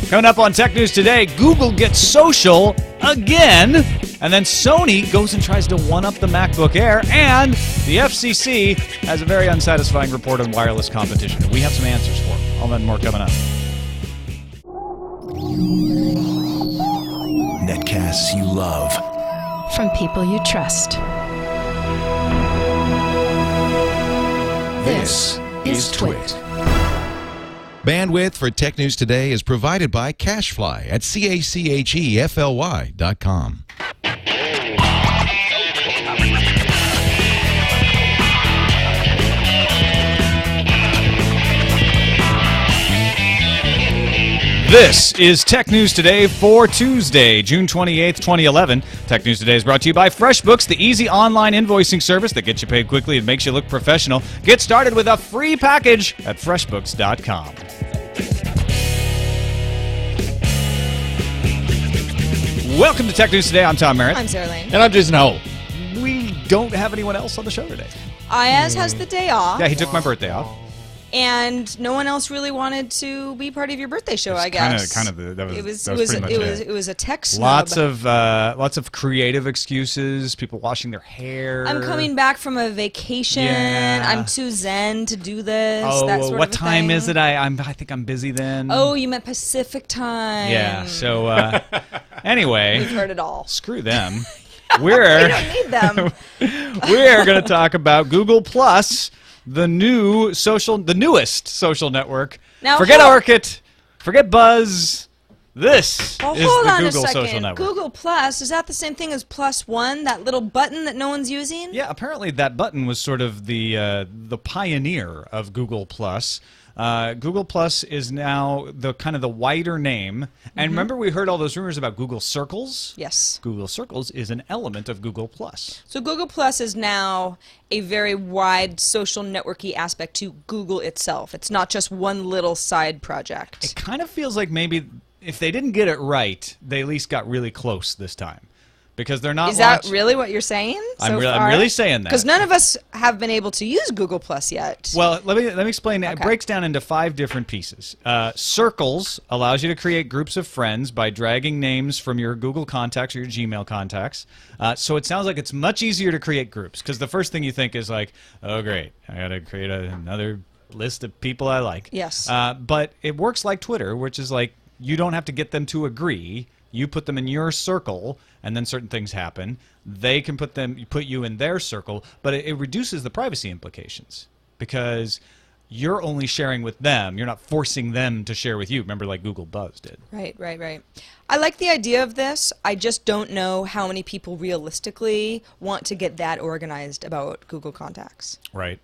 Coming up on Tech News Today, Google gets social again, and then Sony goes and tries to one-up the MacBook Air, and the FCC has a very unsatisfying report on wireless competition. We have some answers for it. All that and more coming up. Netcasts you love. From people you trust. This is TWiT. Bandwidth for Tech News Today is provided by Cachefly at CACHEFLY.com. This is Tech News Today for Tuesday, June 28th, 2011. Tech News Today is brought to you by FreshBooks, the easy online invoicing service that gets you paid quickly and makes you look professional. Get started with a free package at FreshBooks.com. Welcome to Tech News Today. I'm Tom Merritt. I'm Sarah Lane. And I'm Jason Howell. We don't have anyone else on the show today. Ayaz has the day off. Yeah, he took my birthday off. And no one else really wanted to be part of your birthday show, I guess. That was pretty much it. It was a tech snub. Lots of creative excuses. People washing their hair. I'm coming back from a vacation. Yeah. I'm too zen to do this. Oh, that sort what of a time thing. is it? I think I'm busy then. Oh, you meant Pacific time. Yeah. So anyway, we've heard it all. Screw them. We don't need them. We're going to talk about Google Plus. The newest social network. Now, forget Orkut, forget Buzz. This is hold the on Google a second. social network. Google Plus, is that the same thing as +1, that little button that no one's using? Yeah, apparently that button was sort of the pioneer of Google Plus. Google Plus is now the kind of the wider name. And remember we heard all those rumors about Google Circles? Yes. Google Circles is an element of Google Plus. So Google Plus is now a very wide social networky aspect to Google itself. It's not just one little side project. It kind of feels like maybe if they didn't get it right, they at least got really close this time. Because they're not. Is that really what you're saying? I'm really saying that. Because none of us have been able to use Google Plus yet. Well, let me explain that. Okay. It breaks down into 5 different pieces. Circles allows you to create groups of friends by dragging names from your Google contacts or your Gmail contacts. So it sounds like it's much easier to create groups because the first thing you think is like, oh great, I got to create another list of people I like. Yes. But it works like Twitter, which is like you don't have to get them to agree. You put them in your circle, and then certain things happen. They can put you in their circle, but it reduces the privacy implications because you're only sharing with them. You're not forcing them to share with you. Remember, like Google Buzz did. Right. I like the idea of this. I just don't know how many people realistically want to get that organized about Google Contacts. Right.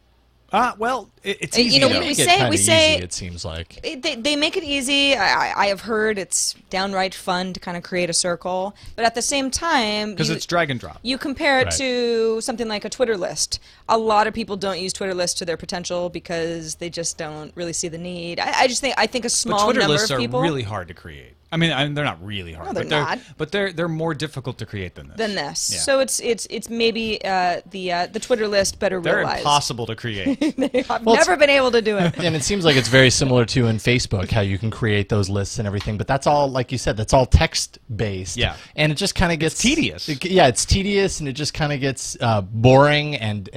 Well, it's easy. You know, though. we say easy, it seems like they make it easy. I have heard it's downright fun to kind of create a circle, but at the same time, because it's drag and drop. You compare it Right. to something like a Twitter list. A lot of people don't use Twitter lists to their potential because they just don't really see the need. I think a small But Twitter number lists of people are really hard to create. I mean, they're not really hard. No, they're but not. But they're more difficult to create than this. Yeah. So it's maybe the Twitter list better They're realized. impossible to create. I've never been able to do it. and it seems like it's very similar to in Facebook how you can create those lists and everything, but that's all, like you said, that's all text based. Yeah. And it just kind of gets tedious. It's tedious, and it just kind of gets boring, and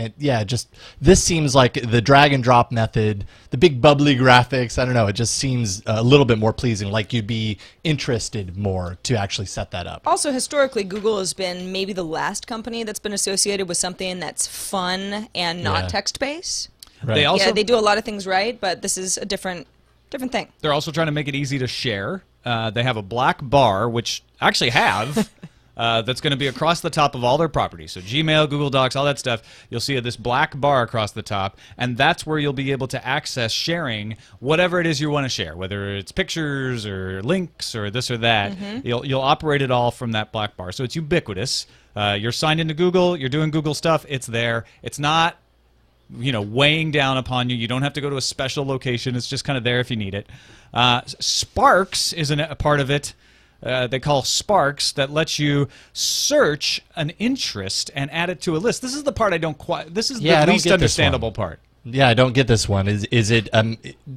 just this seems like the drag and drop method, the big bubbly graphics. I don't know. It just seems a little bit more pleasing. Like you'd be interested more to actually set that up. Also, historically, Google has been maybe the last company that's been associated with something that's fun and not Yeah. text-based. Right. They do a lot of things right, but this is a different thing. They're also trying to make it easy to share. They have a black bar, which I actually have, that's going to be across the top of all their properties. So Gmail, Google Docs, all that stuff. You'll see this black bar across the top, and that's where you'll be able to access sharing whatever it is you want to share, whether it's pictures or links or this or that. You'll operate it all from that black bar. So it's ubiquitous. You're signed into Google. You're doing Google stuff. It's there. It's not weighing down upon you. You don't have to go to a special location. It's just kind of there if you need it. Sparks is a part of it. They call Sparks, that lets you search an interest and add it to a list. This is the part I don't quite. This is the least understandable part. Yeah, I don't get this one. Is it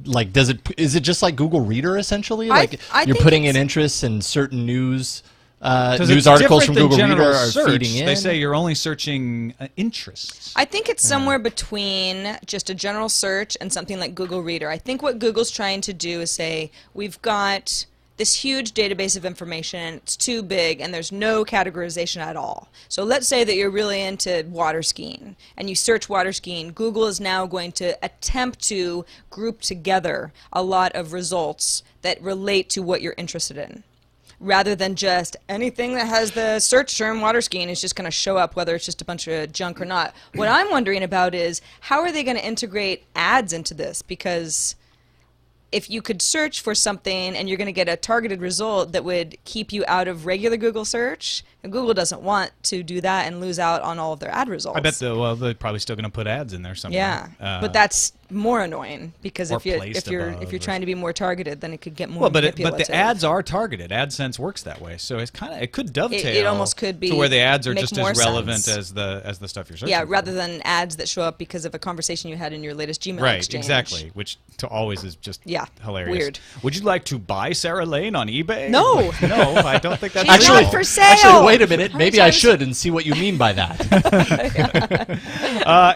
like is it just like Google Reader essentially? Like I you're think putting in it's- interests and certain news 'Cause news it's articles from different than Google general Reader are search. feeding in. They say you're only searching interests. I think it's somewhere between just a general search and something like Google Reader. I think what Google's trying to do is say, we've got this huge database of information, it's too big, and there's no categorization at all. So let's say that you're really into water skiing, and you search water skiing. Google is now going to attempt to group together a lot of results that relate to what you're interested in, rather than just anything that has the search term water skiing is just going to show up, whether it's just a bunch of junk or not. What I'm wondering about is, how are they going to integrate ads into this? Because if you could search for something and you're going to get a targeted result that would keep you out of regular Google search, and Google doesn't want to do that and lose out on all of their ad results. I bet they're probably still going to put ads in there somewhere. Yeah, but that's more annoying because or if you're placed above if you're trying to be more targeted, then it could get more well, but manipulative. the ads are targeted. AdSense works that way, so it's it could dovetail. It almost could be to where the ads are make just more as relevant sense. as the stuff you're searching. Yeah, for. rather than ads that show up because of a conversation you had in your latest Gmail Right, exchange. exactly. Which to always is just hilarious. Weird. Would you like to buy Sarah Lane on eBay? No. No, I don't think that's She's legal. not for sale. Actually, wait a minute. Maybe I times- should and see what you mean by that.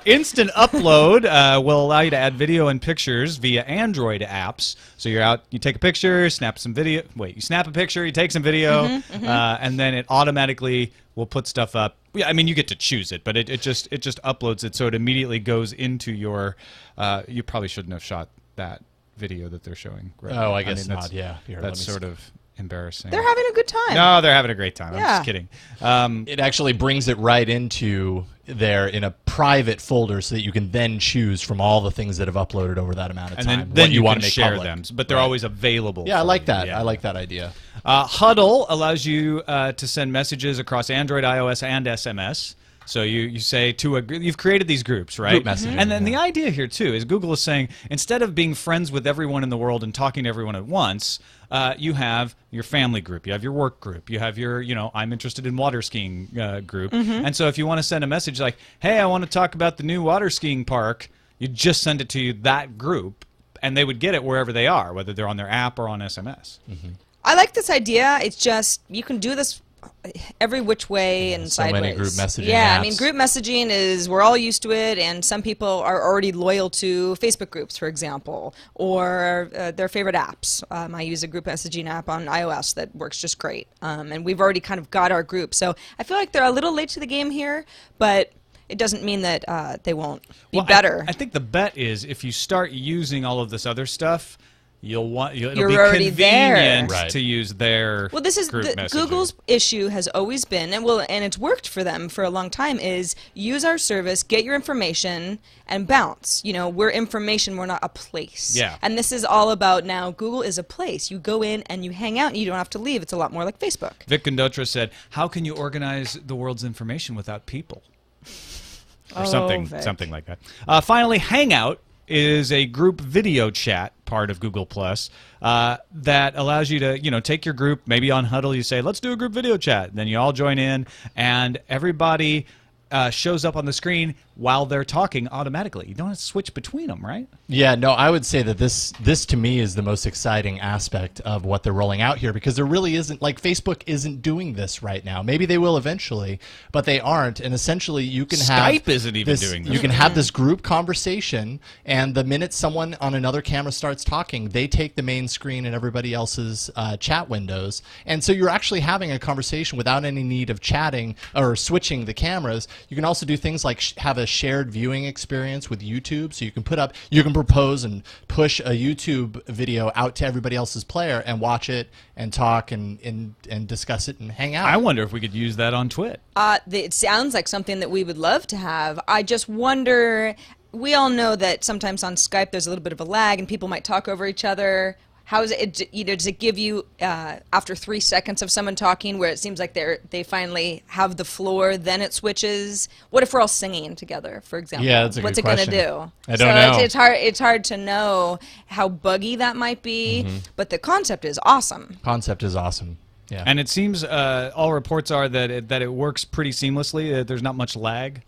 Instant upload will allow you to add video and pictures via Android apps. So you're out, you take a picture, snap some video. Wait, you snap a picture, you take some video, and then it automatically will put stuff up. Yeah, I mean you get to choose it, but it just uploads it, so it immediately goes into your. You probably shouldn't have shot that video that they're showing. Right Oh, now. I guess that's- not. Yeah, here, that's let me sort of embarrassing. They're having a good time. No, they're having a great time. I'm Yeah. just kidding. It actually brings it right into there in a private folder so that you can then choose from all the things that have uploaded over that amount of And time. then what you want can to make share public. them, but they're always available. Yeah, I for like you. that. Yeah. I like that idea. Huddle allows you to send messages across Android, iOS, and SMS. So you say you've created these groups, right? Group messaging, And then the idea here too is Google is saying instead of being friends with everyone in the world and talking to everyone at once, you have your family group, you have your work group, you have your I'm interested in water skiing group. And so if you want to send a message like, hey, I want to talk about the new water skiing park, you just send it to that group, and they would get it wherever they are, whether they're on their app or on SMS. I like this idea. It's just you can do this every which way and so sideways. many group messaging Yeah, I apps. mean, group messaging is we're all used to it, and some people are already loyal to Facebook groups, for example, or their favorite apps. I use a group messaging app on iOS that works just great, and we've already kind of got our group. So I feel like they're a little late to the game here, but it doesn't mean that they won't be better. I think the bet is if you start using all of this other stuff, it'll You're be already there. convenient Right. to use their Well, this is group messaging. Google's issue has always been, and it's worked for them for a long time, is use our service, get your information, and bounce. We're information, we're not a place. Yeah. And this is all about now, Google is a place. You go in and you hang out and you don't have to leave. It's a lot more like Facebook. Vic Gundotra said, "How can you organize the world's information without people?" Or Vic. something like that. Finally, Hangout is a group video chat part of Google Plus that allows you to take your group. Maybe on Huddle you say, let's do a group video chat. Then you all join in, and everybody shows up on the screen while they're talking automatically. You don't have to switch between them, right? Yeah, no, I would say that this to me is the most exciting aspect of what they're rolling out here, because there really isn't, like, Facebook isn't doing this right now. Maybe they will eventually, but they aren't. And essentially you can have Skype isn't even doing this. You can have this group conversation, and the minute someone on another camera starts talking, they take the main screen and everybody else's chat windows. And so you're actually having a conversation without any need of chatting or switching the cameras. You can also do things like have a shared viewing experience with YouTube, so you can propose and push a YouTube video out to everybody else's player and watch it and talk and discuss it and hang out. I wonder if we could use that on TWiT. It sounds like something that we would love to have. I just wonder, we all know that sometimes on Skype there's a little bit of a lag and people might talk over each other. How is it? Does it give you after 3 seconds of someone talking, where it seems like they finally have the floor, then it switches? What if we're all singing together, for example? Yeah, that's a What's good it going to question. do? I don't know. It's hard to know how buggy that might be, but the concept is awesome. Concept is awesome. Yeah. And it seems all reports are that it works pretty seamlessly. There's not much lag.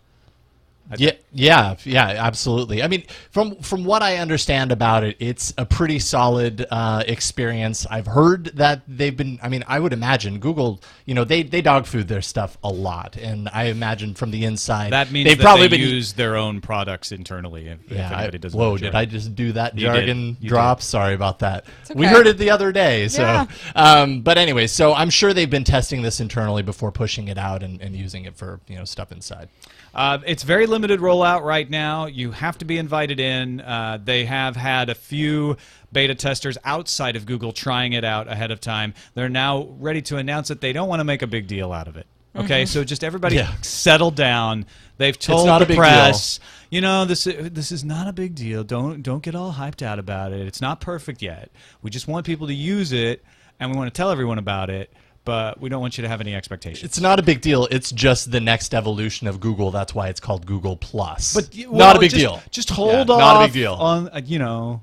Yeah, absolutely. I mean, from what I understand about it, it's a pretty solid experience. I've heard that they've been. I mean, I would imagine Google. They dog food their stuff a lot, and I imagine from the inside That means they've that probably they been use their own products internally. If anybody doesn't know, did I just do that You jargon did. You drop? did. Sorry about that. okay. We heard it the other day. So, Yeah. But anyway, so I'm sure they've been testing this internally before pushing it out and using it for stuff inside. It's very limited rollout right now. You have to be invited in. They have had a few beta testers outside of Google trying it out ahead of time. They're now ready to announce that they don't want to make a big deal out of it. Okay, so just everybody settle down. They've told not a the big press, this is not a big deal. Don't get all hyped out about it. It's not perfect yet. We just want people to use it, and we want to tell everyone about it. But we don't want you to have any expectations. It's not a big deal. It's just the next evolution of Google. That's why it's called Google Plus. But not a big deal. Just hold off. Not a big deal. On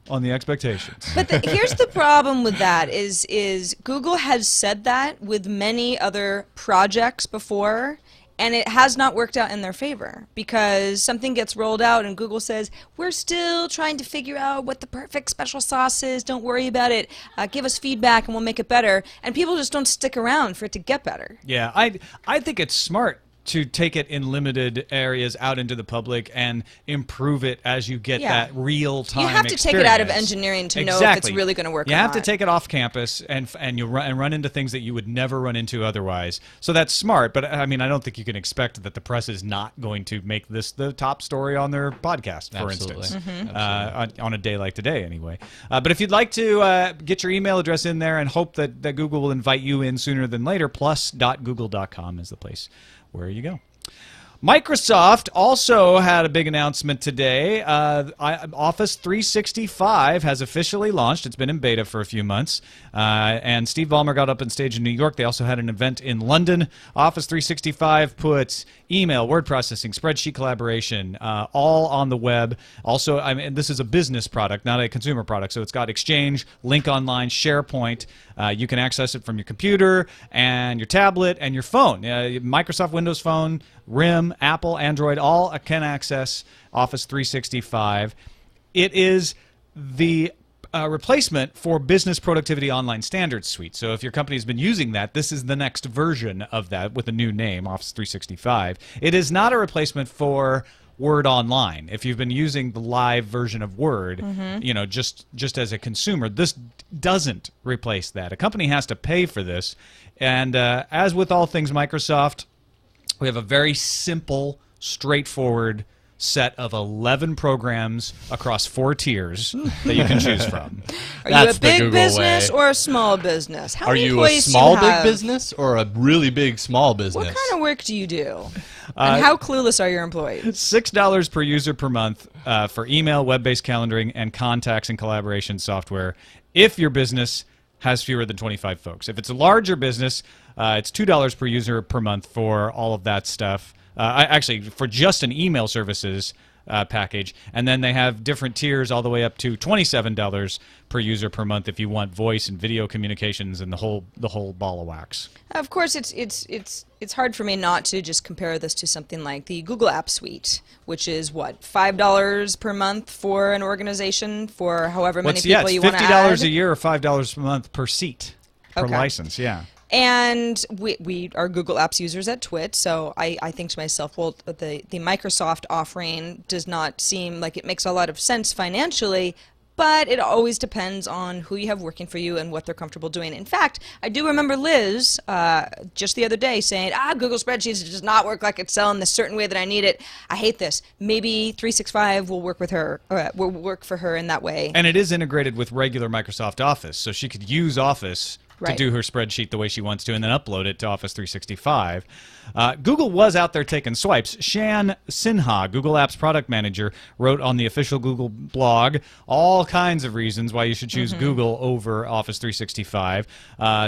on the expectations. But here's the problem with that is Google has said that with many other projects before, and it has not worked out in their favor because something gets rolled out and Google says, we're still trying to figure out what the perfect special sauce is. Don't worry about it. Give us feedback and we'll make it better. And people just don't stick around for it to get better. Yeah, I think it's smart to take it in limited areas out into the public and improve it as you get that real-time You have to take it out of engineering to know if it's really going to work or not. You have to take it off campus and you run into things that you would never run into otherwise. So that's smart, but I mean, I don't think you can expect that the press is not going to make this the top story on their podcast, for instance, on a day like today anyway. But if you'd like to get your email address in there and hope that Google will invite you in sooner than later, plus.google.com is the place where you go. Microsoft also had a big announcement today. Office 365 has officially launched. It's been in beta for a few months. And Steve Ballmer got up on stage in New York. They also had an event in London. Office 365 puts email, word processing, spreadsheet collaboration, all on the web. Also, this is a business product, not a consumer product. So it's got Exchange, Link Online, SharePoint. You can access it from your computer and your tablet and your phone. Microsoft Windows Phone, RIM, Apple, Android, all can access Office 365. It is the replacement for Business Productivity Online Standards Suite. So if your company has been using that, this is the next version of that with a new name, Office 365. It is not a replacement for Word Online. If you've been using the live version of Word, just as a consumer, this doesn't replace that. A company has to pay for this. And as with all things Microsoft, we have a very simple, straightforward set of 11 programs across 4 tiers that you can choose from. Are you a big business or a small business? How many employees do you have? Are you a small big business or a really big small business? What kind of work do you do? And how clueless are your employees? $6 per user per month for email, web-based calendaring, and contacts and collaboration software if your business has fewer than 25 folks. If it's a larger business, it's $2 per user per month for all of that stuff. Actually, for just an email services package. And then they have different tiers all the way up to $27 per user per month if you want voice and video communications and the whole ball of wax. Of course, it's hard for me not to just compare this to something like the Google App Suite, which is what, $5 per month for an organization for however many people you want to add. It's $50 a year or $5 per month per seat per license. Yeah. And we are Google Apps users at TWiT, so I think to myself, well, the Microsoft offering does not seem like it makes a lot of sense financially, but it always depends on who you have working for you and what they're comfortable doing. In fact, I do remember Liz just the other day saying, Google Spreadsheets does not work like Excel in this certain way that I need it. I hate this. Maybe 365 will work with her, will work for her in that way. And it is integrated with regular Microsoft Office, so she could use Office to do her spreadsheet the way she wants to and then upload it to Office 365. Google was out there taking swipes. Shan Sinha, Google Apps product manager, wrote on the official Google blog all kinds of reasons why you should choose Google over Office 365,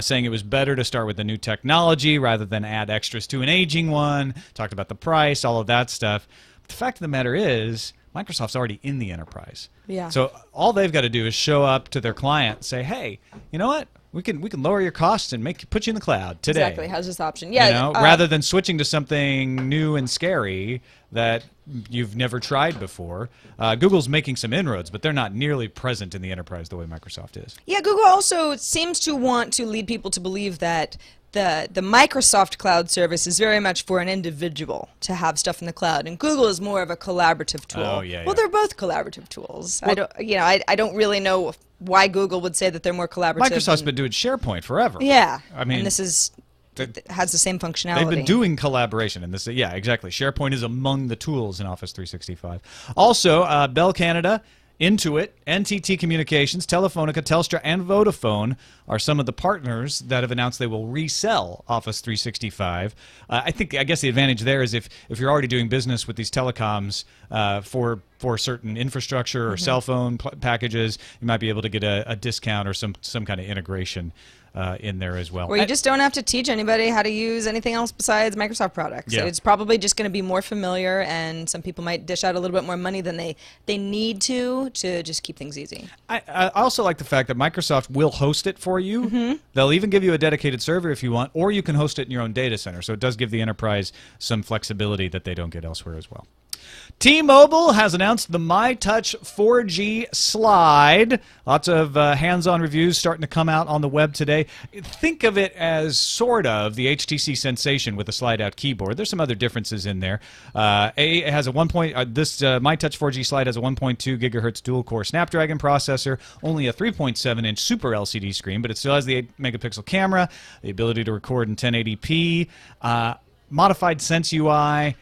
saying it was better to start with the new technology rather than add extras to an aging one, talked about the price, all of that stuff. But the fact of the matter is, Microsoft's already in the enterprise. Yeah. So all they've got to do is show up to their client and say, hey, you know what? We can lower your costs and put you in the cloud today. Exactly. How's this option? Yeah. Rather than switching to something new and scary that you've never tried before. Google's making some inroads, but they're not nearly present in the enterprise the way Microsoft is. Yeah, Google also seems to want to lead people to believe that the Microsoft cloud service is very much for an individual to have stuff in the cloud, and Google is more of a collaborative tool. Oh, yeah, well, yeah. they're both collaborative tools. I don't really know why Google would say that they're more collaborative. Microsoft's been doing SharePoint forever. Yeah, I mean, and this is has the same functionality. They've been doing collaboration, and this, yeah, exactly. SharePoint is among the tools in Office 365. Also, Bell Canada, Intuit, NTT Communications, Telefonica, Telstra, and Vodafone are some of the partners that have announced they will resell Office 365. I guess the advantage there is if you're already doing business with these telecoms for certain infrastructure or cell phone packages, you might be able to get a discount or some kind of integration in there as well. Or you just don't have to teach anybody how to use anything else besides Microsoft products. Yeah. It's probably just going to be more familiar, and some people might dish out a little bit more money than they need to just keep things easy. I also like the fact that Microsoft will host it for you. They'll even give you a dedicated server if you want, or you can host it in your own data center. So it does give the enterprise some flexibility that they don't get elsewhere as well. T-Mobile has announced the MyTouch 4G slide. Lots of hands-on reviews starting to come out on the web today. Think of it as sort of the HTC Sensation with a slide-out keyboard. There's some other differences in there. It has a this MyTouch 4G slide has a 1.2 gigahertz dual-core Snapdragon processor, only a 3.7-inch Super LCD screen, but it still has the 8-megapixel camera, the ability to record in 1080p, modified Sense UI.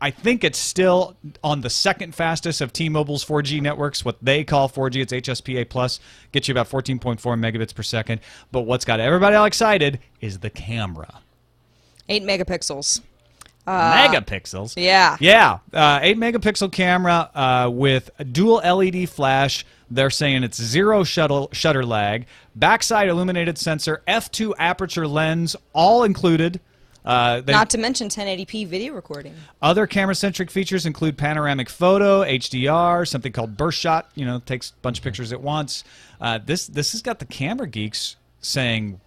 I think it's still on the second fastest of T-Mobile's 4G networks, what they call 4G. It's HSPA+, gets you about 14.4 megabits per second. But what's got everybody all excited is the camera. 8 megapixels. Megapixels? Yeah. Yeah, 8-megapixel camera with a dual LED flash. They're saying it's zero shutter lag, backside illuminated sensor, f2 aperture lens, all included. Not to mention 1080p video recording. Other camera-centric features include panoramic photo, HDR, something called burst shot. Takes a bunch of pictures at once. This has got the camera geeks saying,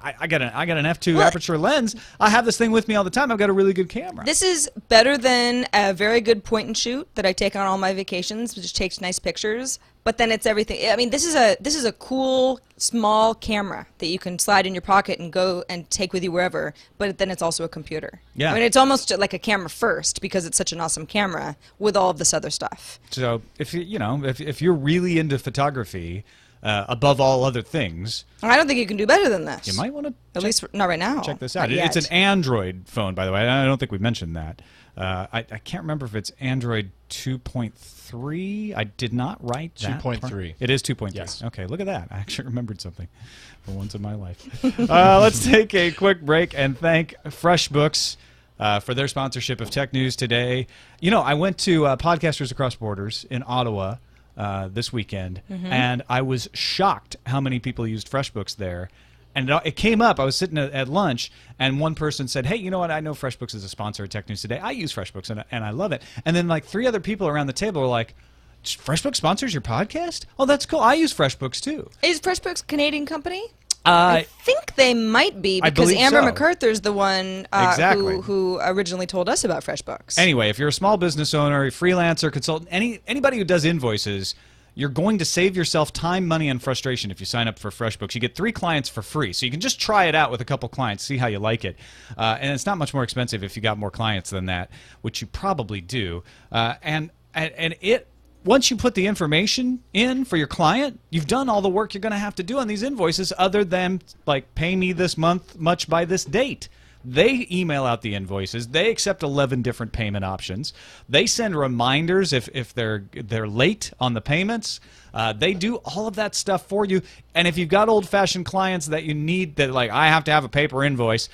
I got an f2 aperture lens. I have this thing with me all the time. I've got a really good camera. This is better than a very good point and shoot that I take on all my vacations, which takes nice pictures. But then it's everything. I mean, this is a cool small camera that you can slide in your pocket and go and take with you wherever. But then it's also a computer. Yeah. I mean, it's almost like a camera first because it's such an awesome camera with all of this other stuff. So if you're really into photography, above all other things, I don't think you can do better than this. you might want to At least not right now. check this out. Not yet. It's an Android phone, by the way. I don't think we mentioned that. I can't remember if it's Android 2.3. I did not write that 2.3. It is 2.3. Yes. Okay, look at that. I actually remembered something for once in my life. Let's take a quick break and thank FreshBooks for their sponsorship of Tech News today. I went to Podcasters Across Borders in Ottawa this weekend, and I was shocked how many people used FreshBooks there. And it came up. I was sitting at lunch, and one person said, "Hey, you know what? I know FreshBooks is a sponsor of Tech News Today. I use FreshBooks, and I love it." And then like 3 other people around the table were like, "FreshBooks sponsors your podcast? Oh, that's cool. I use FreshBooks too." Is FreshBooks a Canadian company? I think they might be because believe Amber so. MacArthur's the one Exactly. who originally told us about FreshBooks. Anyway, if you're a small business owner, a freelancer, consultant, anybody who does invoices, you're going to save yourself time, money, and frustration if you sign up for FreshBooks. You get 3 clients for free, so you can just try it out with a couple clients, see how you like it. And it's not much more expensive if you got more clients than that, which you probably do. And it once you put the information in for your client, you've done all the work you're going to have to do on these invoices other than, like, pay me this month much by this date. They email out the invoices. They accept 11 different payment options. They send reminders if they're late on the payments. They do all of that stuff for you. And if you've got old-fashioned clients that you need that, like, I have to have a paper invoice,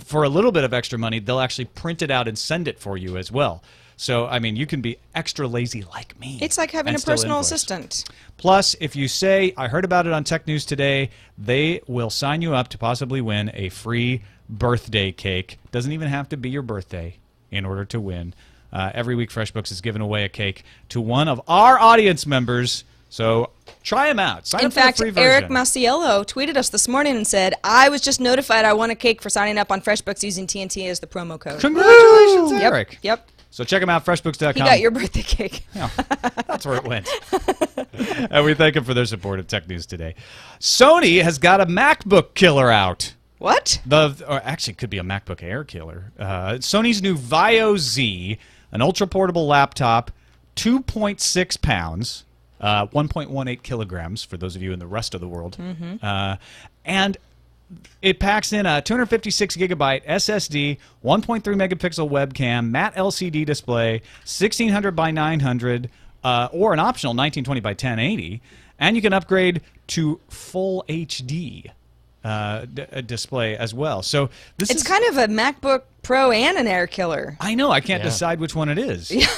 for a little bit of extra money, they'll actually print it out and send it for you as well. So, I mean, you can be extra lazy like me. It's like having a and still personal invoice. assistant. Plus, if you say, I heard about it on Tech News Today, they will sign you up to possibly win a free birthday cake. Doesn't even have to be your birthday in order to win. Every week, FreshBooks is giving away a cake to one of our audience members. So try them out. Sign In up for fact, the free version. Eric Masiello tweeted us this morning and said, I was just notified I won a cake for signing up on FreshBooks using TNT as the promo code. Congratulations, Eric. Yep. So check them out, freshbooks.com. He got your birthday cake. Yeah, that's where it went. And we thank them for their support of Tech News Today. Sony has got a MacBook killer out. What? Or actually, it could be a MacBook Air killer. Sony's new VAIO Z, an ultra-portable laptop, 2.6 pounds, 1.18 kilograms for those of you in the rest of the world. And it packs in a 256 gigabyte SSD, 1.3 megapixel webcam, matte LCD display, 1600 by 900, or an optional 1920 by 1080, and you can upgrade to full HD display as well. So it's kind of a MacBook Pro and an Air killer. I know. I can't decide which one it is. Yeah.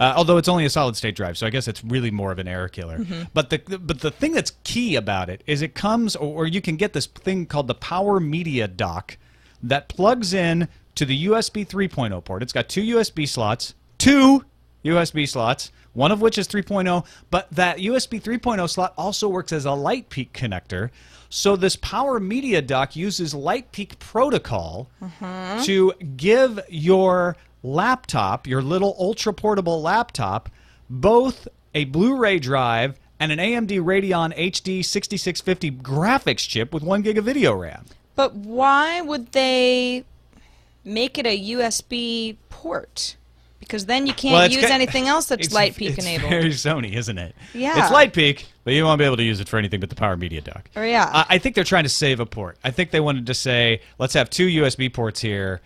Although it's only a solid-state drive, so I guess it's really more of an Air killer. But the thing that's key about it is it comes, or you can get this thing called the Power Media Dock that plugs in to the USB 3.0 port. It's got two USB slots, one of which is 3.0, but that USB 3.0 slot also works as a LightPeak connector. So this Power Media Dock uses LightPeak protocol to give your laptop, your little ultra-portable laptop, both a Blu-ray drive and an AMD Radeon HD 6650 graphics chip with 1 gig of video RAM. But why would they make it a USB port? Because then you can't use anything else that's LightPeak enabled. It's very Sony, isn't it? Yeah. It's LightPeak, but you won't be able to use it for anything but the Power Media Dock. Oh, yeah. I think they're trying to save a port. I think they wanted to say, let's have two USB ports here,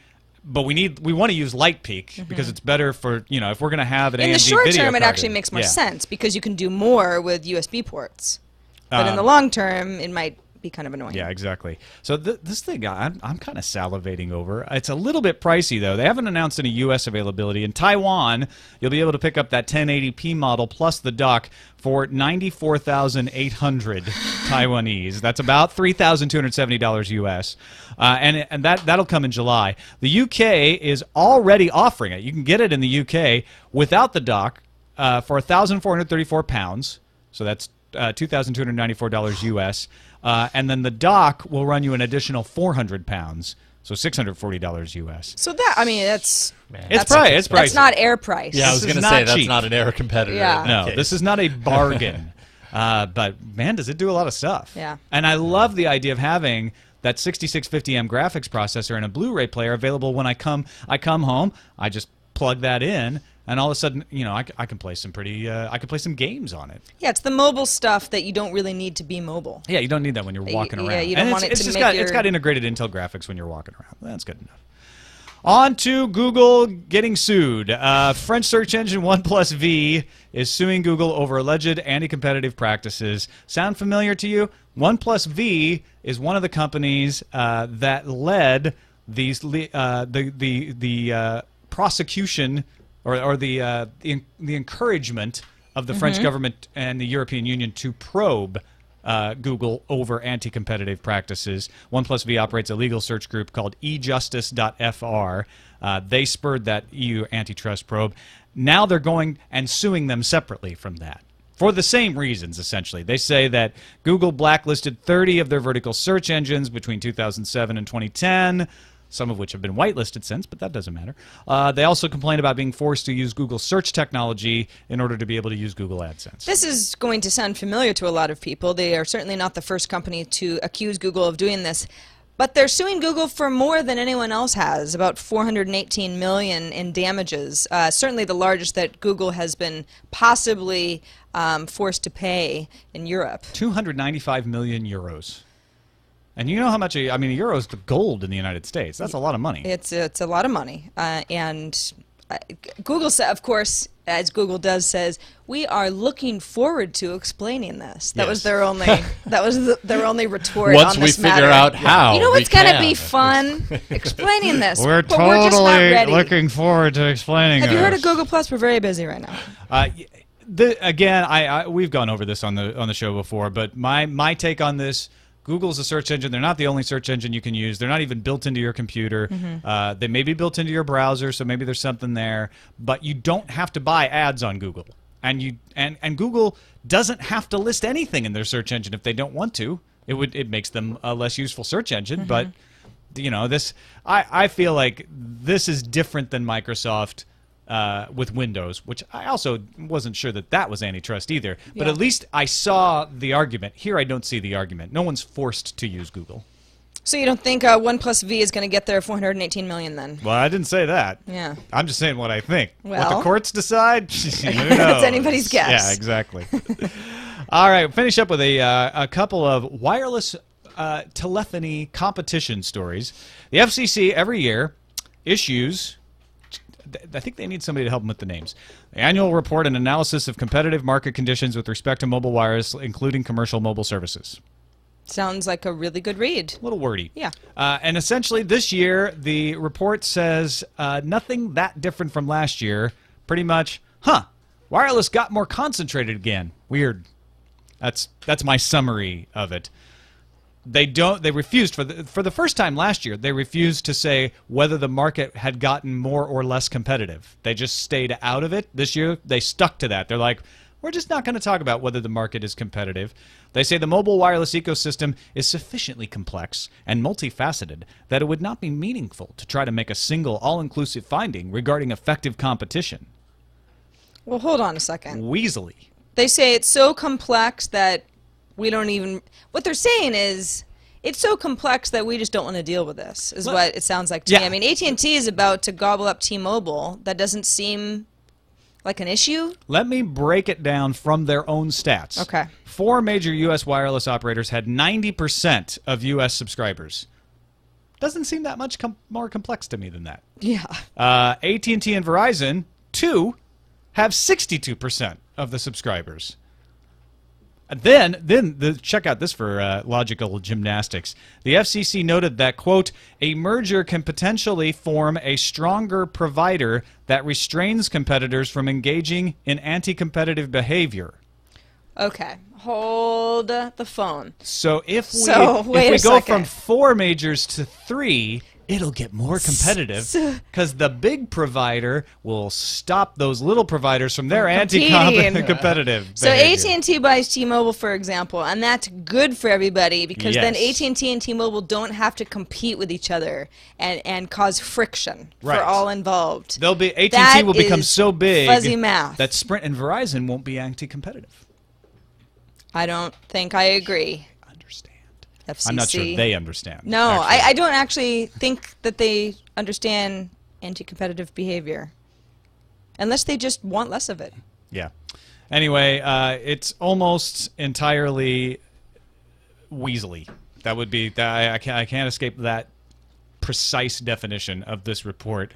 but we want to use LightPeak because it's better for, if we're going to have an AMD video in the short term, card it actually makes more sense because you can do more with USB ports. But in the long term, it might be kind of annoying. Yeah, exactly. So this thing I'm kind of salivating over. It's a little bit pricey, though. They haven't announced any U.S. availability. In Taiwan, you'll be able to pick up that 1080p model plus the dock for 94,800 Taiwanese. That's about $3,270 U.S. And that'll come in July. The U.K. is already offering it. You can get it in the U.K. without the dock for 1,434 pounds. So that's $2,294 U.S. And then the dock will run you an additional 400 pounds, so $640 U.S. So that's it's pricey. That's not Air price. Yeah, I was going to say that's not an Air competitor. Yeah. No, this is not a bargain. But man, does it do a lot of stuff. Yeah. And I love the idea of having that 6650M graphics processor and a Blu-ray player available when I come home. I just plug that in. And all of a sudden, I can play some I can play some games on it. Yeah, it's the mobile stuff that you don't really need to be mobile. Yeah, you don't need that when you're walking around. Yeah, you don't want it to make It's got integrated Intel graphics when you're walking around. That's good enough. On to Google getting sued. French search engine OnePlus is suing Google over alleged anti-competitive practices. Sound familiar to you? OnePlus is one of the companies that led these the prosecution or the encouragement of the French government and the European Union to probe Google over anti-competitive practices. OnePlus operates a legal search group called ejustice.fr. They spurred that EU antitrust probe. Now they're going and suing them separately from that for the same reasons, essentially. They say that Google blacklisted 30 of their vertical search engines between 2007 and 2010. Some of which have been whitelisted since, but that doesn't matter. They also complain about being forced to use Google search technology in order to be able to use Google AdSense. This is going to sound familiar to a lot of people. They are certainly not the first company to accuse Google of doing this. But they're suing Google for more than anyone else has, about $418 million in damages. Certainly the largest that Google has been possibly forced to in Europe. 295 million euros. And you know how much a euro is the gold in the United States. That's a lot of money. It's a lot of money. And Google, of course, as Google does, says, we are looking forward to explaining this. That was their only their only retort Once on this we figure out how. You know what's going to be fun? Explaining this. We're but we're just not ready. looking forward to explaining Have you heard of Google Plus? We're very busy right now. Again, we've gone over this on the show before, but my take on this. Google's a search engine. They're not the only search engine you can use. They're not even built into your computer. They may be built into your browser, so maybe there's something there. But you don't have to buy ads on Google. And Google doesn't have to list anything in their search engine if they don't want to. It makes them a less useful search engine. But I feel like this is different than Microsoft with Windows, which I also wasn't sure that was antitrust either. But at least I saw the argument. Here I don't see the argument. No one's forced to use Google. So you don't think OnePlus V is going to get their 418 million then? Well, I didn't say that. Yeah. I'm just saying what I think. Well, what the courts decide, who knows? It's anybody's guess. Yeah, exactly. All right, finish up with a couple of wireless telephony competition stories. The FCC every year issues, I think they need somebody to help them with the names, the annual report and analysis of competitive market conditions with respect to mobile wireless, including commercial mobile services. Sounds like a really good read. A little wordy. Yeah. And essentially this year, the report says nothing that different from last year. Pretty much, wireless got more concentrated again. Weird. That's my summary of it. They refused for the first time last year. They refused to say whether the market had gotten more or less competitive. They just stayed out of it. This year they stuck to that. They're like, we're just not going to talk about whether the market is competitive. They say the mobile wireless ecosystem is sufficiently complex and multifaceted that it would not be meaningful to try to make a single all-inclusive finding regarding effective competition. Well, hold on a second. Weaselly. They say it's so complex that we don't even... What they're saying is it's so complex that we just don't want to deal with this, is what it sounds like to me. I mean, AT&T is about to gobble up T-Mobile. That doesn't seem like an issue? Let me break it down from their own stats. Okay. 4 major U.S. wireless operators had 90% of U.S. subscribers. Doesn't seem that much more complex to me than that. Yeah. AT&T and Verizon, 2, have 62% of the subscribers. Then check out this for logical gymnastics. The FCC noted that, quote, a merger can potentially form a stronger provider that restrains competitors from engaging in anti-competitive behavior. Okay, hold the phone. So if we go from 4 majors to 3, it'll get more competitive because the big provider will stop those little providers from their anti-competitive So AT&T buys T-Mobile, for example, and that's good for everybody because then AT&T and T-Mobile don't have to compete with each other and cause friction for all involved. They'll be AT&T will become so big fuzzy math that Sprint and Verizon won't be anti-competitive. I don't think I agree. FCC. I'm not sure they understand. No, I don't actually think that they understand anti-competitive behavior. Unless they just want less of it. Yeah. Anyway, it's almost entirely weaselly. That would be, I can't escape that precise definition of this report.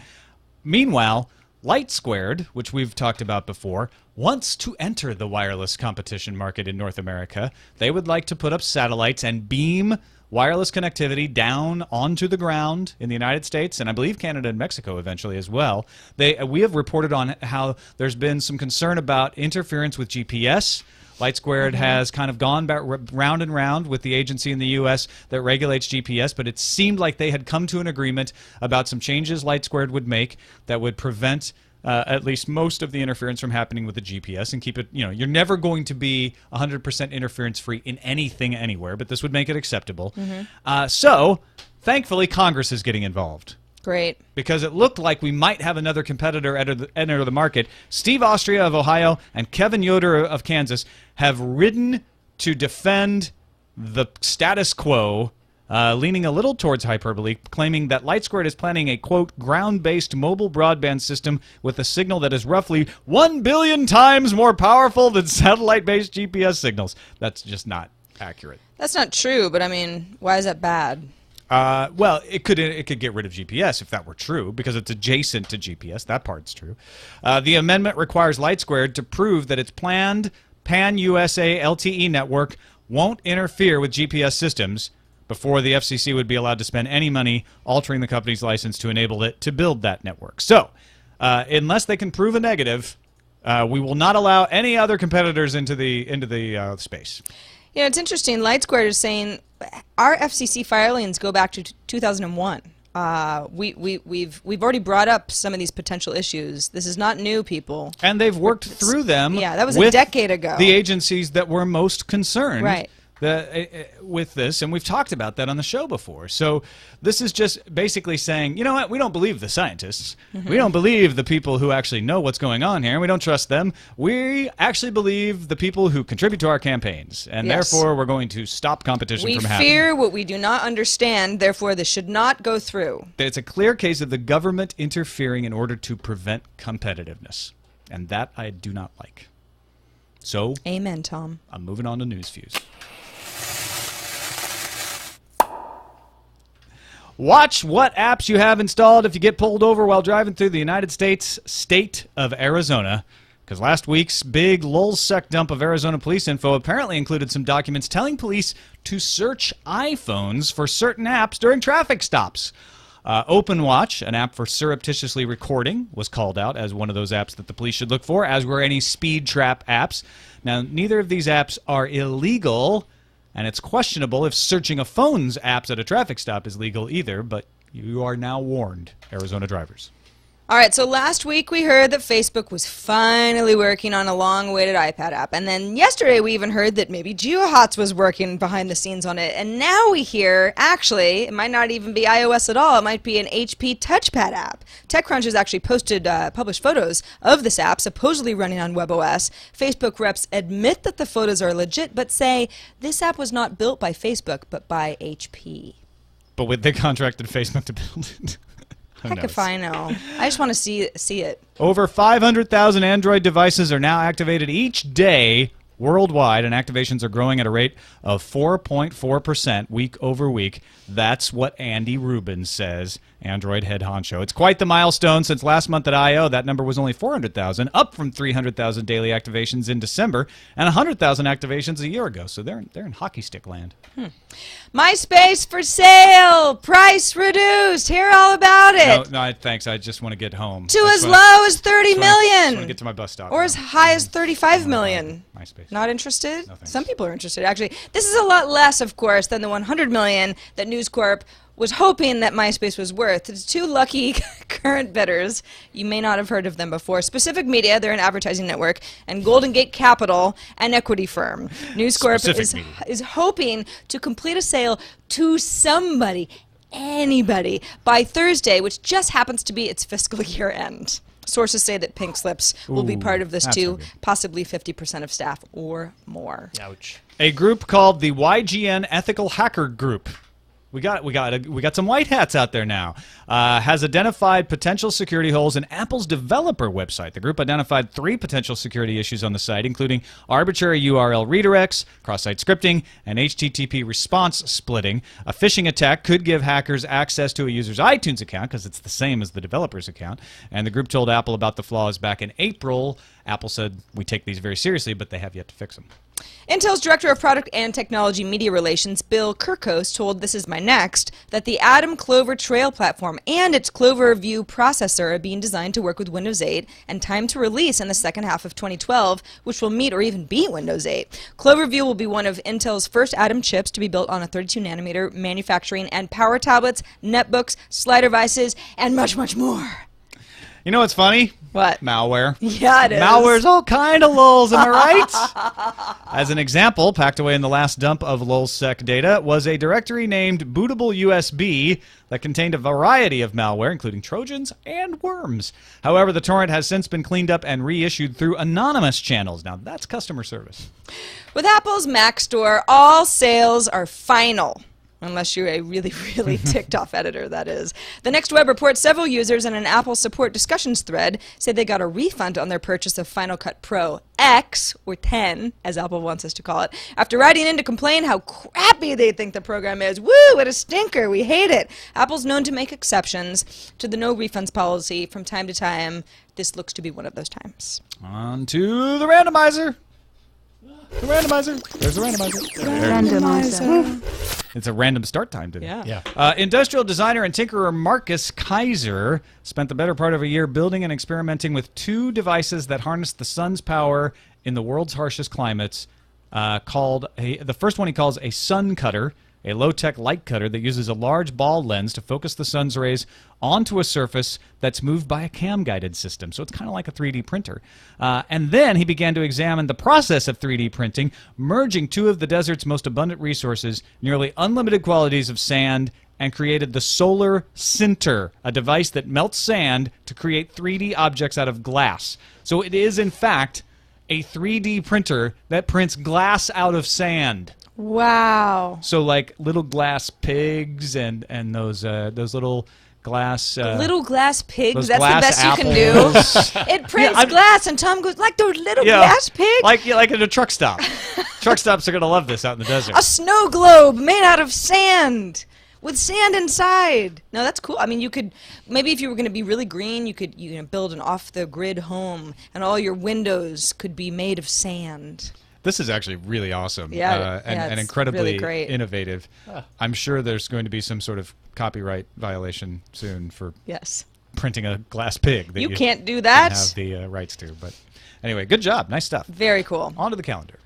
Meanwhile, LightSquared, which we've talked about before, wants to enter the wireless competition market in North America. They would like to put up satellites and beam wireless connectivity down onto the ground in the United States, and I believe Canada and Mexico eventually as well. We have reported on how there's been some concern about interference with GPS. LightSquared has kind of gone back round and round with the agency in the U.S. that regulates GPS, but it seemed like they had come to an agreement about some changes LightSquared would make that would prevent at least most of the interference from happening with the GPS and keep it, you're never going to be 100% interference-free in anything anywhere, but this would make it acceptable. So, thankfully, Congress is getting involved. Great. Because it looked like we might have another competitor enter the market. Steve Austria of Ohio and Kevin Yoder of Kansas have ridden to defend the status quo, leaning a little towards hyperbole, claiming that LightSquared is planning a, quote, ground-based mobile broadband system with a signal that is roughly 1 billion times more powerful than satellite-based GPS signals. That's just not accurate. That's not true, but I mean, why is that bad? Well, it could get rid of GPS if that were true, because it's adjacent to GPS. That part's true. The amendment requires LightSquared to prove that its planned pan-USA LTE network won't interfere with GPS systems before the FCC would be allowed to spend any money altering the company's license to enable it to build that network. So, unless they can prove a negative, we will not allow any other competitors into the space. You know, it's interesting. LightSquared is saying our FCC filings go back to 2001. We've already brought up some of these potential issues. This is not new, people. And they've worked through them. Yeah, that was a decade ago. The agencies that were most concerned. Right. with this, and we've talked about that on the show before. So this is just basically saying, you know what, we don't believe the scientists. We don't believe the people who actually know what's going on here, and we don't trust them. We actually believe the people who contribute to our campaigns, and therefore we're going to stop competition from happening. We fear what we do not understand, therefore this should not go through. It's a clear case of the government interfering in order to prevent competitiveness, and that I do not like. So, amen, Tom. I'm moving on to News Fuse. Watch what apps you have installed if you get pulled over while driving through the United States state of Arizona. Because last week's big LulzSec dump of Arizona police info apparently included some documents telling police to search iPhones for certain apps during traffic stops. OpenWatch, an app for surreptitiously recording, was called out as one of those apps that the police should look for, as were any speed trap apps. Now, neither of these apps are illegal, and it's questionable if searching a phone's apps at a traffic stop is legal either, but you are now warned, Arizona drivers. All right, so last week we heard that Facebook was finally working on a long-awaited iPad app. And then yesterday we even heard that maybe GeoHots was working behind the scenes on it. And now we hear, actually, it might not even be iOS at all. It might be an HP touchpad app. TechCrunch has actually published photos of this app, supposedly running on WebOS. Facebook reps admit that the photos are legit, but say this app was not built by Facebook, but by HP. But they contracted Facebook to build it. Heck if I know. I just want to see it. Over 500,000 Android devices are now activated each day worldwide, and activations are growing at a rate of 4.4% week over week. That's what Andy Rubin says, Android head honcho. It's quite the milestone. Since last month at I.O., that number was only 400,000, up from 300,000 daily activations in December, and 100,000 activations a year ago. So they're in hockey stick land. MySpace for sale! Price reduced! Hear all about it! No, thanks. I just want to get home. To as low as 30 million! I just want to get to my bus stop. Or as high as 35 million. MySpace. Not interested? No, thanks. Some people are interested, actually. This is a lot less, of course, than the 100 million that News Corp was hoping that MySpace was worth. It's two lucky current bidders. You may not have heard of them before. Specific Media, they're an advertising network, and Golden Gate Capital, an equity firm. News Corp is hoping to complete a sale to somebody, anybody, by Thursday, which just happens to be its fiscal year end. Sources say that pink slips will be part of this too, possibly 50% of staff or more. Ouch. A group called the YGN Ethical Hacker Group. We got some white hats out there now. Has identified potential security holes in Apple's developer website. The group identified 3 potential security issues on the site, including arbitrary URL redirects, cross-site scripting, and HTTP response splitting. A phishing attack could give hackers access to a user's iTunes account because it's the same as the developer's account. And the group told Apple about the flaws back in April. Apple said, we take these very seriously, but they have yet to fix them. Intel's Director of Product and Technology Media Relations, Bill Kirkos, told This Is My Next that the Atom Clover Trail platform and its Clover View processor are being designed to work with Windows 8 and timed to release in the second half of 2012, which will meet or even beat Windows 8. Clover View will be one of Intel's first Atom chips to be built on a 32-nanometer manufacturing and power tablets, netbooks, slider devices, and much, much more. You know what's funny? What? Malware. Yeah, it is. Malware's all kind of lulz, am I right? As an example, packed away in the last dump of LulzSec data was a directory named Bootable USB that contained a variety of malware, including Trojans and worms. However, the torrent has since been cleaned up and reissued through anonymous channels. Now, that's customer service. With Apple's Mac Store, all sales are final. Unless you're a really, really ticked-off editor, that is. The Next Web reports several users in an Apple support discussions thread say they got a refund on their purchase of Final Cut Pro X, or 10, as Apple wants us to call it, after writing in to complain how crappy they think the program is. Woo, what a stinker, we hate it. Apple's known to make exceptions to the no refunds policy from time to time. This looks to be one of those times. On to the randomizer. The randomizer. There's the randomizer. Randomizer. It's a random start time today. Yeah. Industrial designer and tinkerer Marcus Kaiser spent the better part of a year building and experimenting with 2 devices that harness the sun's power in the world's harshest climates. The first one he calls a sun cutter. a low-tech light cutter that uses a large ball lens to focus the sun's rays onto a surface that's moved by a cam-guided system. So it's kind of like a 3D printer. And then he began to examine the process of 3D printing, merging two of the desert's most abundant resources, nearly unlimited quantities of sand, and created the Solar Sinter, a device that melts sand to create 3D objects out of glass. So it is, in fact, a 3D printer that prints glass out of sand. Wow. So like little glass pigs and those little glass little glass pigs. those That's glass the best apples. you can do. It prints glass, and Tom goes, like those little glass pigs. like at a truck stop. Truck stops are gonna love this out in the desert. A snow globe made out of sand. With sand inside. No, that's cool. I mean, you could, maybe if you were going to be really green, you could build an off-the-grid home, and all your windows could be made of sand. This is actually really awesome. Yeah, and it's incredibly really great. innovative. I'm sure there's going to be some sort of copyright violation soon for Yes. printing a glass pig that You you can't do that. have the rights to. But anyway, good job. Nice stuff. Very cool. On to the calendar.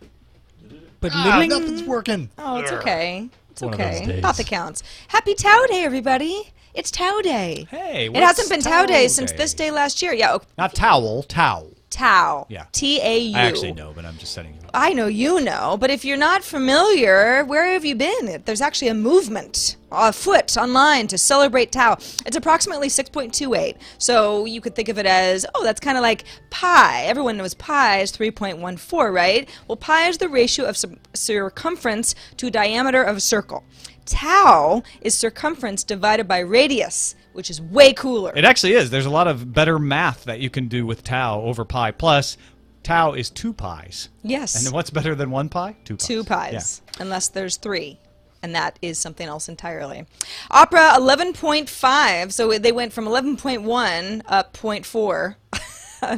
But nothing's working. Oh, it's okay. It's One of those okay. days. Not that counts. Happy Tau Day, everybody. It's Tau Day. Hey, It hasn't been Tau Day Day? since this day last year. Yeah, Not towel, towel. Tau. Yeah. T-A-U. I actually know, but I'm just setting you up. I know you know, but if you're not familiar, where have you been? There's actually a movement afoot online to celebrate Tau. It's approximately 6.28, so you could think of it as, oh, that's kind of like pi. Everyone knows pi is 3.14, right? Well, pi is the ratio of circumference to diameter of a circle. Tau is circumference divided by radius, which is way cooler. It actually is. There's a lot of better math that you can do with tau over pi. Plus, tau is 2 pi's. Yes. And what's better than 1 pi? 2 pi's. 2 pies, Yeah. unless there's 3. And that is something else entirely. Opera 11.5, so they went from 11.1 up 0.4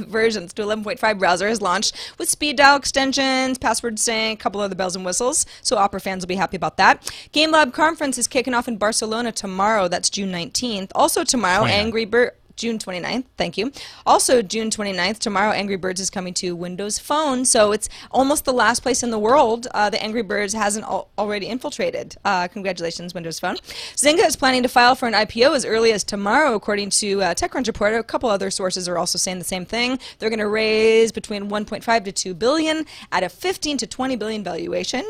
versions to 11.5 browser has launched with speed dial extensions, password sync, a couple other bells and whistles, so Opera fans will be happy about that. Game Lab Conference is kicking off in Barcelona tomorrow, that's June 19th. Also tomorrow, 29th. June 29th, thank you. Also, June 29th, tomorrow, Angry Birds is coming to Windows Phone, so it's almost the last place in the world the Angry Birds hasn't already infiltrated. Congratulations, Windows Phone. Zynga is planning to file for an IPO as early as tomorrow, according to TechCrunch Report. A couple other sources are also saying the same thing. They're going to raise between 1.5 to 2 billion at a 15 to 20 billion valuation.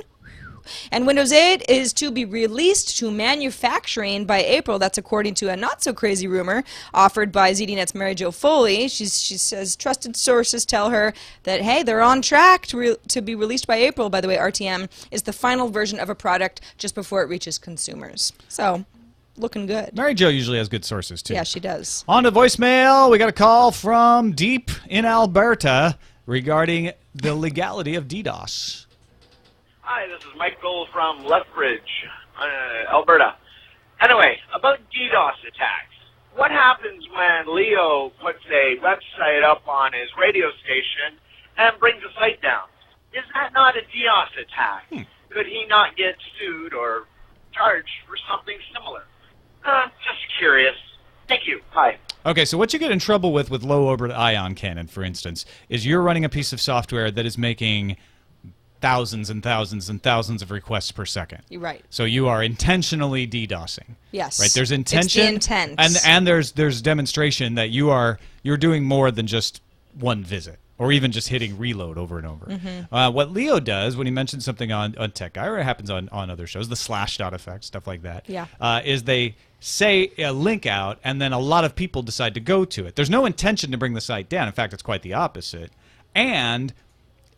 And Windows 8 is to be released to manufacturing by April. That's according to a not-so-crazy rumor offered by ZDNet's Mary Jo Foley. She says trusted sources tell her that, hey, they're on track to be released by April. By the way, RTM is the final version of a product just before it reaches consumers. So, looking good. Mary Jo usually has good sources, too. Yeah, she does. On to voicemail. We got a call from deep in Alberta regarding the legality of DDoS. Hi, this is Michael from Lethbridge, Alberta. Anyway, about DDoS attacks. What happens when Leo puts a website up on his radio station and brings a site down? Is that not a DDoS attack? Could he not get sued or charged for something similar? Just curious. Thank you. Bye. Okay, so what you get in trouble with low orbit ion cannon, for instance, is you're running a piece of software that is making thousands and thousands and thousands of requests per second. You're right. So you are intentionally DDoSing. Yes. Right. There's intention. It's the intent. And there's demonstration that you're doing more than just one visit, or even just hitting reload over and over. What Leo does when he mentions something on Tech Guy, or it happens on other shows, the slash dot effect, stuff like that, is they say a link out, and then a lot of people decide to go to it. There's no intention to bring the site down. In fact, it's quite the opposite. And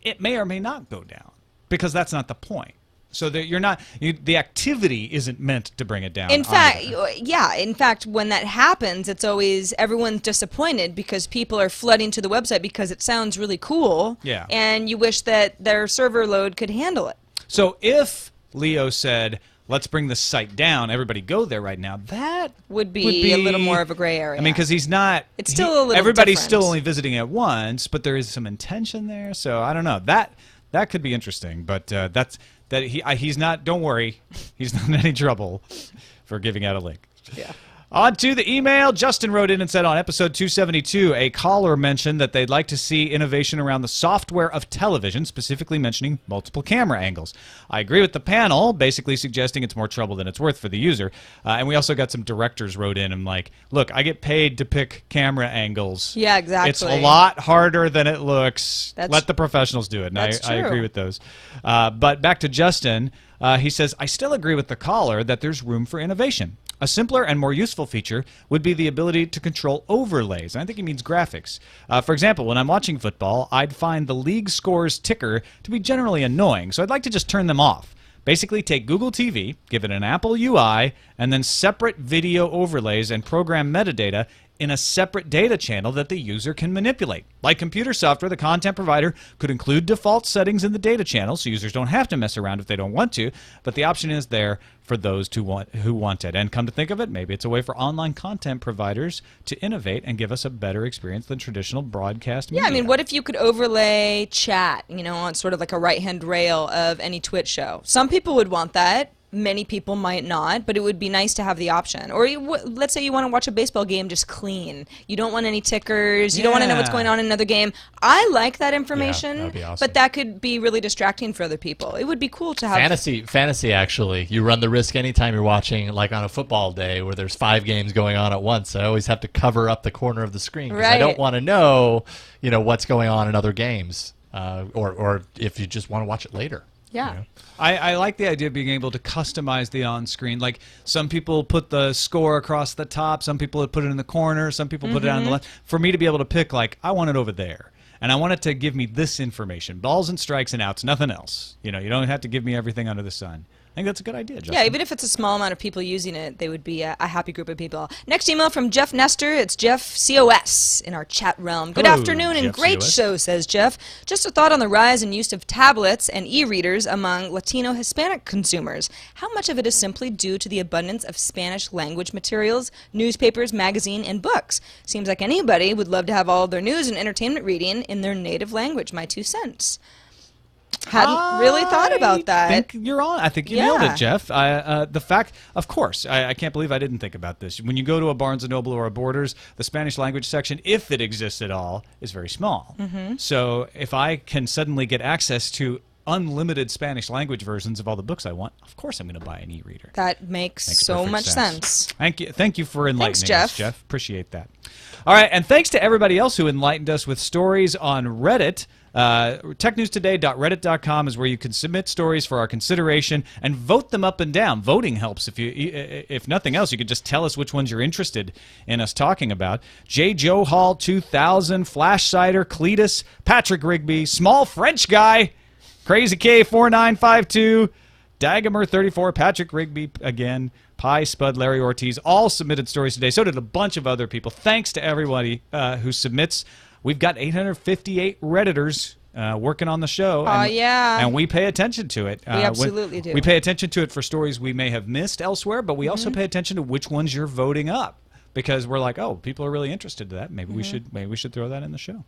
it may or may not go down, because that's not the point. So that the activity isn't meant to bring it down. In fact, either. yeah. In fact, when that happens, it's always everyone's disappointed because people are flooding to the website because it sounds really cool. Yeah. And you wish that their server load could handle it. So if Leo said, let's bring the site down, everybody go there right now, that Would be a little more of a gray area. I mean, because he's not. It's still a little everybody's different. still only visiting at once, but there is some intention there. So I don't know. That could be interesting, but he's not. Don't worry, he's not in any trouble for giving out a link. Yeah. On to the email. Justin wrote in and said on episode 272, a caller mentioned that they'd like to see innovation around the software of television, specifically mentioning multiple camera angles. I agree with the panel, basically suggesting it's more trouble than it's worth for the user. And we also got some directors wrote in and like, look, I get paid to pick camera angles. Yeah, exactly. It's a lot harder than it looks. That's- Let the professionals do it. And That's I true. agree with those. But back to Justin, he says, I still agree with the caller that there's room for innovation. A simpler and more useful feature would be the ability to control overlays. And I think he means graphics. For example, when I'm watching football, I'd find the league scores ticker to be generally annoying, so I'd like to just turn them off. Basically, take Google TV, give it an Apple UI, and then separate video overlays and program metadata in a separate data channel that the user can manipulate. Like computer software, the content provider could include default settings in the data channel so users don't have to mess around if they don't want to, but the option is there for those who want it. And come to think of it, maybe it's a way for online content providers to innovate and give us a better experience than traditional broadcast media. Yeah, I mean, what if you could overlay chat, on sort of like a right-hand rail of any TWiT show? Some people would want that. Many people might not, but it would be nice to have the option. Or let's say you want to watch a baseball game just clean. You don't want any tickers. You don't want to know what's going on in another game. I like that information, that'd be awesome. but that could be really distracting for other people. It would be cool to have... Fantasy, actually. You run the risk anytime you're watching, like on a football day where there's 5 games going on at once. I always have to cover up the corner of the screen because I don't want to know, what's going on in other games, or if you just want to watch it later. Yeah. I like the idea of being able to customize the on-screen. Like some people put the score across the top, some people would put it in the corner, some people put it on the left. For me to be able to pick, like, I want it over there. And I want it to give me this information. Balls and strikes and outs, nothing else. You don't have to give me everything under the sun. I think that's a good idea, Justin. Yeah, even if it's a small amount of people using it, they would be a happy group of people. Next email from Jeff Nestor. It's Jeff COS in our chat realm. Good Hello, afternoon and Jeff great COS. show, says Jeff. Just a thought on the rise and use of tablets and e-readers among Latino Hispanic consumers. How much of it is simply due to the abundance of Spanish language materials, newspapers, magazine, and books? Seems like anybody would love to have all of their news and entertainment reading in their native language. My 2 cents. Hadn't really thought about that. I think you're on. I think you nailed it, Jeff. The fact, of course, I can't believe I didn't think about this. When you go to a Barnes & Noble or a Borders, the Spanish language section, if it exists at all, is very small. So if I can suddenly get access to unlimited Spanish language versions of all the books I want, of course I'm going to buy an e-reader. That makes so perfect much sense. Thank you for enlightening Jeff. us, Jeff. Appreciate that. All right, and thanks to everybody else who enlightened us with stories on Reddit. TechNewsToday.reddit.com is where you can submit stories for our consideration and vote them up and down. Voting helps. If nothing else, you could just tell us which ones you're interested in us talking about. J. Joe Hall 2000, Flash Cider, Cletus, Patrick Rigby, Small French Guy, Crazy K 4952, Dagamer 34, Patrick Rigby again, Pi Spud, Larry Ortiz, all submitted stories today. So did a bunch of other people. Thanks to everybody who submits. We've got 858 Redditors working on the show. And we pay attention to it. We absolutely do. We pay attention to it for stories we may have missed elsewhere, but we also pay attention to which ones you're voting up. Because we're like, oh, people are really interested in that. Maybe we should throw that in the show.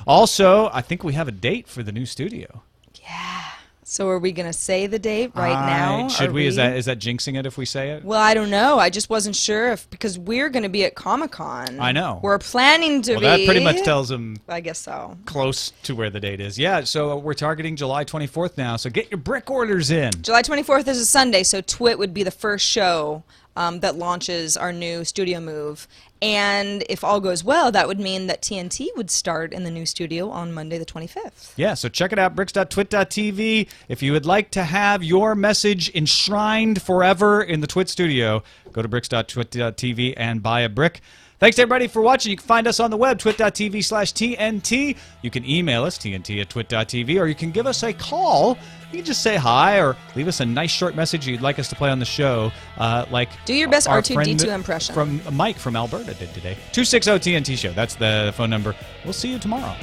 Also, I think we have a date for the new studio. Yeah. So are we going to say the date right now? Should we? Is that jinxing it if we say it? Well, I don't know. I just wasn't sure because we're going to be at Comic-Con. I know. We're planning to be. Well, that pretty much tells them. I guess so. Close to where the date is. Yeah, so we're targeting July 24th now. So get your brick orders in. July 24th is a Sunday, so TWiT would be the first show that launches our new studio move. And if all goes well, that would mean that TNT would start in the new studio on Monday the 25th. Yeah, so check it out, bricks.twit.tv. If you would like to have your message enshrined forever in the TWiT studio, go to bricks.twit.tv and buy a brick. Thanks to everybody for watching. You can find us on the web, twit.tv/TNT. You can email us, tnt@twit.tv, or you can give us a call. You can just say hi or leave us a nice short message you'd like us to play on the show. Do your best our R2-D2 friend impression. From Mike from Alberta did today. 260-TNT show. That's the phone number. We'll see you tomorrow.